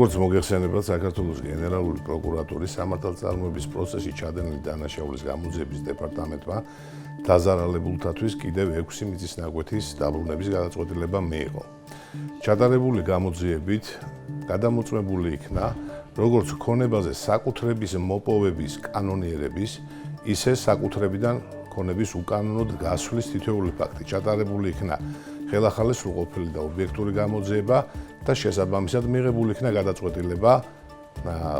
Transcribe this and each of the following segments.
როგორც მოგეხსენებათ, საქართველოს გენერალური პროკურატურის სამართალწარმოების პროცესში ჩადენილი დანაშაულის გამოძიების დეპარტამენტმა დაზარალებულთათვის კიდევ 6 მიწისნაკვეთის დაბრუნების გადაწყვეტილება მიიღო. ჩატარებული გამოძიებით გადამოწმებული იქნა როგორც ქონებაზე საკუთრების მოპოვების კანონიერების, ისე საკუთრებიდან ქონების უკანონოდ გასვლის თითოეული ფაქტი. ჩატარებული იქნა ხელახალი სრულყოფილი და ობიექტური გამოძიება და შესაბამისად მიღებული იქნა გადაწყვეტილება,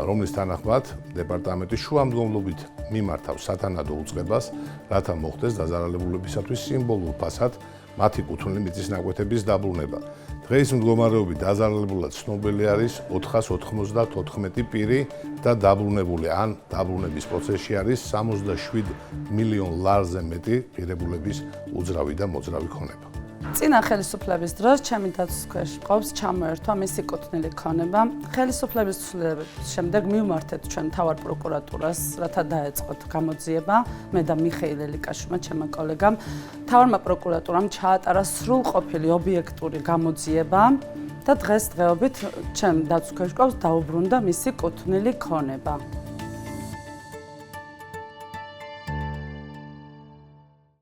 რომლის თანახმად დეპარტამენტი შუამდგომლობით მიმართავს სათანადო უწყებას, რათა მოხდეს დაზარალებულებისათვის სიმბოლურ ფასად მათი კუთვნილი მიწისნაკვეთების დაბრუნება. დღეის მდგომარეობით დაზარალებულად ცნობილი არის 494 პირი და დაბრუნებული ან დაბრუნების პროცესში არის 67 მილიონ ლარზე მეტი ღირებულების უძრავი და მოძრავი ქონება. წინა ხელისუფლების დროს ჩემი დაცვის ქვეშ მყოფს ჩამოერთვა მისი კუთვნილი ქონება. ხელისუფლების ცვლილების შემდეგ მივმართეთ ჩვენ მთავარ პროკურატურას, რათა დაეწყოთ გამოძიება. მე და მიხეილ ელიკაშვილმა, ჩემმა კოლეგამ, მთავარმა პროკურატურამ ჩაატარა სრულყოფილი ობიექტური გამოძიება და დღესდღეობით ჩემ დაცვის ქვეშ მყოფს დაუბრუნდა მისი კუთვნილი ქონება.